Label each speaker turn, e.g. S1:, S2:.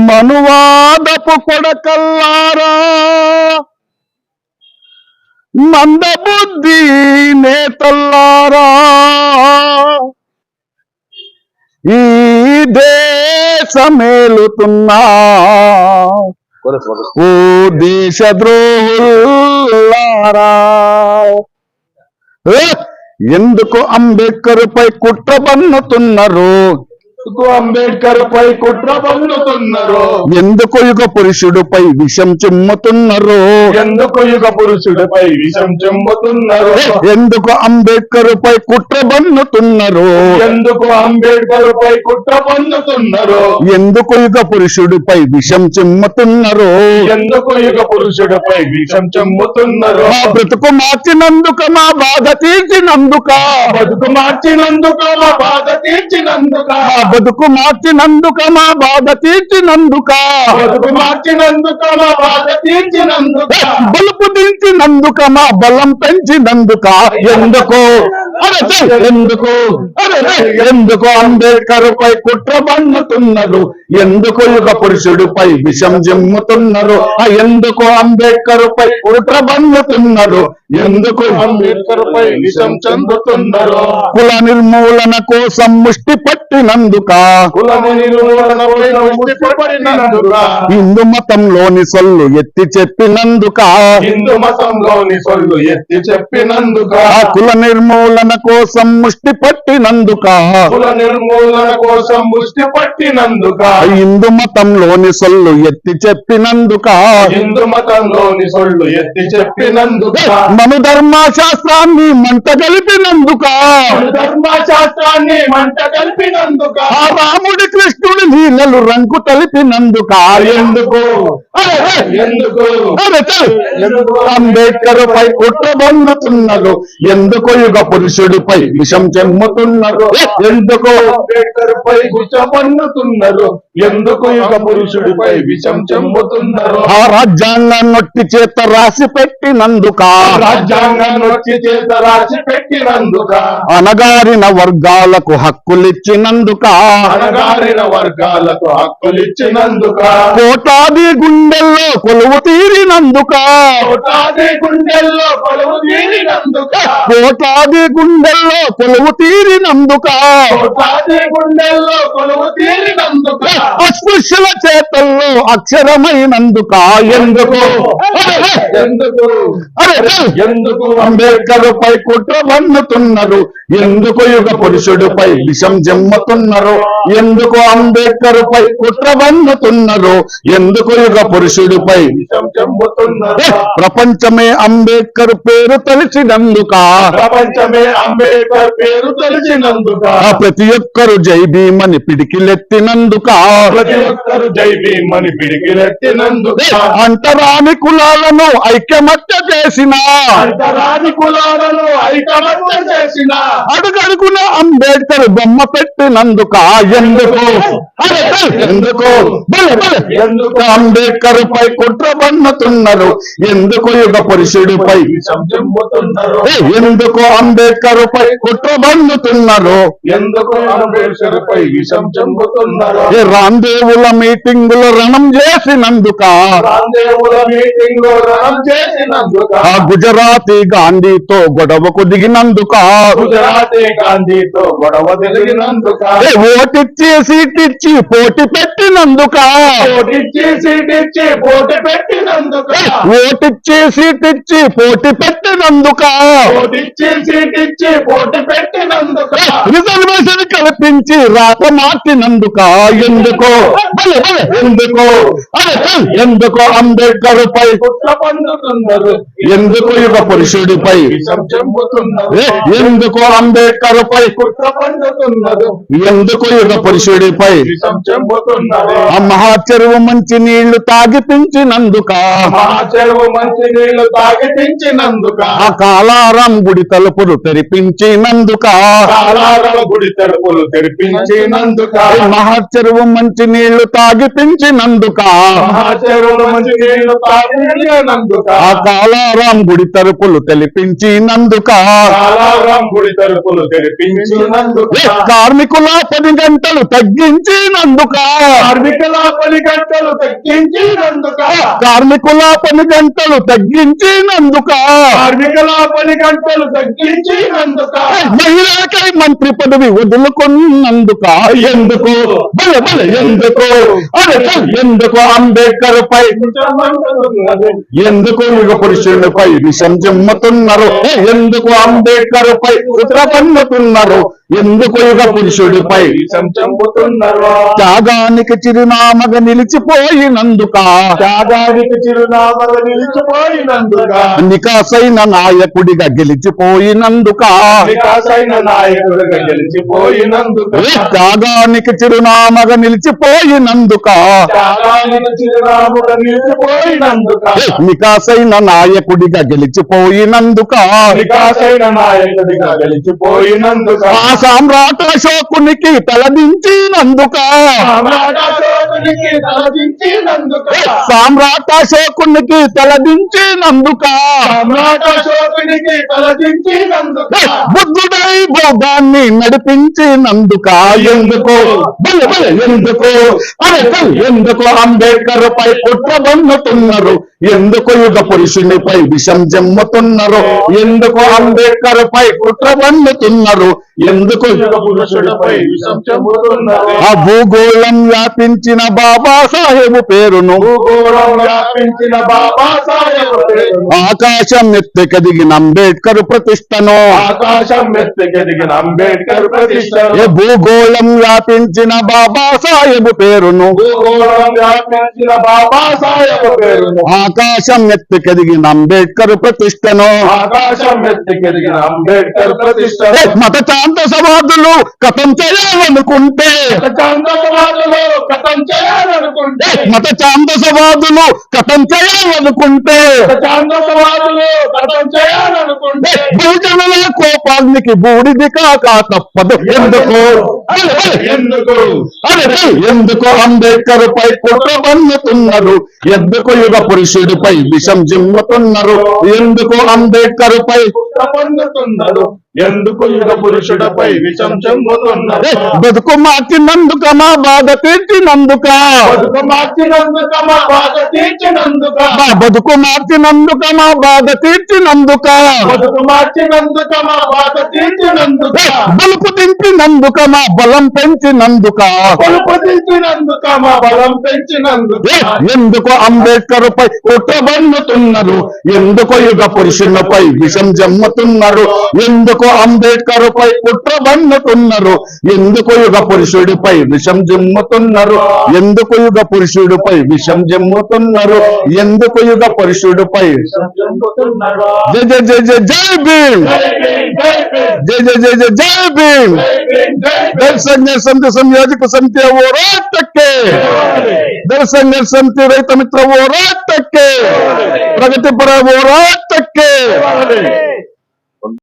S1: మనువాదపు కొడకల్లారా, మందబుద్ధి నేతల్లారా, ఈ దేశమేలుతున్నా ఓ దేశద్రోహులారా, ఎందుకు అంబేద్కర్ పై కుట్ర పన్నుతున్నారు?
S2: అంబేద్కర్ పై కుట్ర పన్నుతున్నారు.
S1: ఎందుకు యుగ పురుషుడిపై విషం చిమ్ముతున్నారు?
S2: ఎందుకు యుగ పురుషుడిపై విషం చిమ్ముతున్నారు?
S1: ఎందుకు అంబేద్కర్ పై కుట్ర పన్నుతున్నారు?
S2: ఎందుకు అంబేద్కర్ పై కుట్ర పన్నుతున్నారు?
S1: ఎందుకు యుగ పురుషుడిపై విషం చిమ్ముతున్నారు?
S2: ఎందుకు యుగ పురుషుడిపై విషం చిమ్ముతున్నారు?
S1: మా బ్రతుకు మార్చినందుక, మా బాధ తీర్చినందుక,
S2: బతుకు మార్చినందుక, మా బాధ తీర్చినందుక,
S1: బతుకు మార్చినందుక, మా బాధ తీర్చినందుక,
S2: బతుకు మార్చినందుక, మా బాధ తీర్చినందుక,
S1: బలుపు దించినందుక, మా బలం పెంచినందుక, ఎందుకు ఎందుకు ఎందుకు అంబేద్కర్ పై కుట్ర పన్నుతున్నారు? ఎందుకు యుగ పురుషుడిపై విషం జిమ్ముతున్నారు? ఎందుకు అంబేద్కర్ పై కుట్ర పన్నుతున్నారు? ఎందుకు
S2: అంబేద్కర్ పై విషం చెందుతున్నారు?
S1: కుల నిర్మూలన కోసం ముష్టి పట్టినందుక,
S2: కుల నిర్మూలన కోసం ముష్టి పట్టినందుక,
S1: హిందూ మతంలోని సొల్లు ఎత్తి చెప్పినందుక,
S2: హిందూ మతంలోని సొల్లు ఎత్తి చెప్పినందుక,
S1: కుల నిర్మూలన కోసం ముష్టి పట్టినందుక,
S2: కుల నిర్మూలన కోసం ముష్టి పట్టినందుక,
S1: హిందూ మతంలోని సొల్లు ఎత్తి చెప్పినందుక,
S2: హిందూ మతంలోని సొల్లు ఎత్తి చెప్పినందుక,
S1: మను ధర్మశాస్త్రాన్ని మంట కలిపినందుక,
S2: ధర్మశాస్త్రాన్ని మంట కలిపినందుక,
S1: ఆ రాముడి కృష్ణుడి లీలలు రంగు తలిపినందుక, ఎందుకు
S2: ఎందుకు
S1: అంబేద్కర్ పై కుట్ర పన్నుతున్నారు? ఎందుకు యుగ పురుషుడిపై విషం చెమ్ముతున్నారు? ఎందుకు
S2: అంబేద్కర్ పై విషం పన్నుతున్నారు? ఎందుకు యుగ పురుషుడిపై విషం చెమ్ముతున్నారు?
S1: ఆ రాజ్యాంగం నొట్టి చేత రాసి పెట్టినందుక,
S2: రాజ్యాంగాన్ని వచ్చి చేత రాసి పెట్టినందుక,
S1: అనగారిన వర్గాలకు హక్కులిచ్చినందుక,
S2: అణగారిన వర్గాలకు హక్కులిచ్చినందుక,
S1: కోటాది గుండెల్లో కొలువు తీరినందుక,
S2: కోటాది గుండెల్లో కొలువు తీరినందుక,
S1: కోటాది గుండెల్లో కొలువు తీరినందుక,
S2: కోటాది గుండెల్లో కొలువు తీరినందుక,
S1: అస్పృశ్యుల చేతల్లో అక్షరమైనందుక, ఎందుకు
S2: ఎందుకు
S1: ఎందుకు అంబేద్కర్ పై కుట్ర పన్నుతున్నారు? ఎందుకు యుగ పురుషుడిపై విషం జమ్ముతున్నారు? ఎందుకు అంబేద్కర్ పై కుట్ర పన్నుతున్నారు? ఎందుకు యుగ పురుషుడిపై
S2: విషం చెమ్ముతున్నారు?
S1: ప్రపంచమే అంబేద్కర్ పేరు తెలిసినందుక,
S2: ప్రపంచమే అంబేద్కర్ పేరు తెలిసినందుక,
S1: ప్రతి ఒక్కరు జై భీమని పిడికిలెత్తినందుక,
S2: ప్రతి ఒక్కరు జై భీమని పిడికిలెత్తినందుక,
S1: అంటరాని కులాలను ఐక్యమత్య చేసిన,
S2: అంతరాది కులాలను ఐకమత్య చేసిన,
S1: అడుగడుగున అంబేద్కర్ బొమ్మ పెట్టినందుక, ఎందుకు ఎందుకు
S2: ఎందుకు
S1: అంబేద్కర్ పై కుట్ర పన్నుతున్నారు? ఎందుకు యుగ పురుషుడిపై
S2: విషం చెమ్ముతున్నారు?
S1: ఎందుకు అంబేద్కర్ పై కుట్ర పన్నుతున్నారు?
S2: ఎందుకు అంబేద్కర్ పై విషం చెమ్ముతున్నారు?
S1: రాందేవుల మీటింగులు రణం చేసినందుక,
S2: రాందేవుల మీటింగ్ రణం చేసినందుక,
S1: ఆ గుజరాతీ గాంధీతో గొడవకు దిగినందుక,
S2: గుజరాతీ గాంధీతో గొడవ తెలిగినందుక,
S1: ఓటిచ్చి సీటిచ్చి పోటీ పెట్టినందుక,
S2: ఓటిచ్చి సీటిచ్చి పోటీ పెట్టినందుక,
S1: ఓటిచ్చి సీటిచ్చి పోటీ పెట్టినందుక,
S2: ఓటిచ్చి సీటిచ్చి పోటీ పెట్టినందుక,
S1: రిజర్వేషన్ కల్పించి రాత మార్చినందుక, ఎందుకు ఎందుకు ఎందుకు అంబేద్కర్ పై
S2: కుట్ర పన్నుతున్నారు?
S1: ఎందుకు యుగ పురుషుడిపై
S2: విషం చెమ్ముతున్నారు?
S1: ఎందుకు అంబేద్కర్ పై
S2: కుట్ర పన్నుతున్నారు?
S1: ఎందుకు యుగ పురుషుడిపై
S2: విషం చెమ్ముతున్నారు?
S1: ఆ మహా చెరువు మంచి నీళ్లు తాగిపించినందుక,
S2: మా చెరువు మంచి నీళ్లు తాగిపించినందుక,
S1: ఆ కాలారం గుడి తలుపులు తెరిపించినందుక,
S2: కాలాల గుడి తలుపులు తెరిపించినందుక,
S1: మహా చెరువు మంచి నీళ్లు తాగిపించినందుక,
S2: మా చెరువు మంచి నీళ్లు తాగినందుక,
S1: ఆ కాలారం గుడి తలుపులు తెలిపించినందుక,
S2: కాలారం గుడి తలుపులు తెరిపించినందుక,
S1: కార్మికుల పని గంటలు తగ్గించినందుక
S2: కార్మికుల పని గంటలు తగ్గించినందుక
S1: కార్మికుల పని గంటలు తగ్గించినందుక
S2: కార్మికుల పని గంటలు తగ్గించినందుక
S1: మహిళలకై మంత్రి పదవి వదులుకున్నందుక ఎందుకు బల బల ఎందుకు అరే ఎందుకు అంబేద్కర్ పై ఎందుకు యుగ పురుషుడిపై విషం జమ్ముతున్నారు ఎందుకు అంబేద్కర్ పై కుట్ర పన్నుతున్నారు ఎందుకు యుగ పురుషుడిపై
S2: విషం చంపుతున్నారు
S1: త్యాగానికి చిరునామగా నిలిచిపోయినందుక
S2: త్యాగానికి చిరునామలు నిలిచిపోయినందుక
S1: నికాసైన నాయకుడిగా గెలిచిపోయినందుక
S2: వికాసైన నాయకుడిగా గెలిచిపోయినందుక
S1: త్యాగానికి చిరునామగా నిలిచిపోయినందుక
S2: త్యాగానికి చిరునామగా నిలిచిపోయినందుక
S1: నికాసైన నాయకుడిగా గెలిచిపోయినందుక
S2: వికాసైన నాయకుడిగా గెలిచిపోయినందుక
S1: ఆ సామ్రాట్ అశోకునికి తలదించినందుక
S2: సామ్రాట్ అశోకునికి తలదించినందుక
S1: సామ్రాట్ అశోకునికి తలదించినందుక
S2: సామ్రాట్ అశోకునికి తలదించినందుక
S1: బుద్ధుడై భోగాన్ని నడిపించినందుక ఎందుకు బల బల ఎందుకు అరే ఎందుకు అంబేద్కర్ పై కుట్రబన్నుతున్నారు ఎందుకు యుగ పురుషునిపై విషం జమ్ముతున్నారు ఎందుకు అంబేద్కర్ పై కుట్రబన్నుతున్నారు ఎందుకు
S2: యుగ పురుషుడిపై విషం చంపుతున్నారు
S1: ఆ భూగోళం వ్యాపించిన బాబాసాహెబ్ పేరును
S2: భూగోళం వ్యాపించిన బాబా సాహెబ్ పేరును
S1: ఆకాశం ఎత్తుకెదిగిన అంబేద్కర్ ప్రతిష్టను
S2: ఆకాశం ఎత్తుకెదిగిన అంబేద్కర్ ప్రతిష్టను
S1: ఏ భూగోళం వ్యాపించిన బాబాసాహెబ్ పేరును
S2: భూగోళం వ్యాపించిన బాబా సాహెబ్ పేరును
S1: ఆకాశం ఎత్తుకెదిగిన అంబేద్కర్ ప్రతిష్టను
S2: ఆకాశం ఎత్తుకెదిగిన అంబేద్కర్ ప్రతిష్టను
S1: మత శాంత సమాధులు కథం చేయాలనుకుంటే
S2: చాంద్రసమాజంలో కథం చేయాలనుకుంటే
S1: మత శాంత సమాధులు కథం చేయాలనుకుంటే
S2: చాంద్రసమాజంలో కథం చేయాలనుకుంటే
S1: భూజనుల కోపానికి బూడిది కాక తప్పదు ఎందుకు
S2: ఎందుకు
S1: అరే ఎందుకు అంబేద్కర్ పై కుట్రబన్నుతున్నారు ఎందుకు యుగ పురుషుడిపై విషం జిమ్ముతున్నారు ఎందుకు అంబేద్కర్ పై
S2: పొందుతున్నారు ఎందుకు యుగ పురుషుడిపై విషం చెందుతున్నారు
S1: బతుకు మార్చినందుక మా బాధ తీర్చినందుక
S2: బతుకు మార్చినందుక మా బాధ తీర్చినందుక
S1: మా బతుకు మార్చినందుక మా బాధ తీర్చినందుక
S2: బతుకు మార్చినందుక మా బాధ తీర్చినందుక
S1: బలుపు దింపినందుక మా బలం పెంచినందుక
S2: కొలుపు తీర్చినందుక మా బలం పెంచినందుక
S1: ఎందుకు అంబేద్కర్ పై కుట్రబన్నుతున్నారు ఎందుకు యుగ పురుషునిపై విషం జమ్ముతున్నారు ఎందుకు అంబేద్కర్ పై కుట్రబన్నుతున్నారు ఎందుకు యుగ పురుషుడిపై విషం జమ్ముతున్నారు ఎందుకు యుగ పురుషుడిపై విషం జమ్ముతున్నారు ఎందుకు యుగ పురుషుడిపై
S2: విషం చెందుతున్నారు
S1: జై జై జై జై జై భీమ్
S2: జై భీమ్, జై భీమ్,
S1: జై జై జై జై జై భీమ్
S2: జై భీమ్, జై భీమ్.
S1: ದಲಿತ ಸಂಘ ಸಂಘ ಸಂಯೋಜಕ ಸಮಿತಿಯ ಹೋರಾಟಕ್ಕೆ ದಲಿತ ಸಂಘ ಸಮಿತಿ ರೈತ ಮಿತ್ರ ಹೋರಾಟಕ್ಕೆ ಪ್ರಗತಿಪರ ಹೋರಾಟಕ್ಕೆ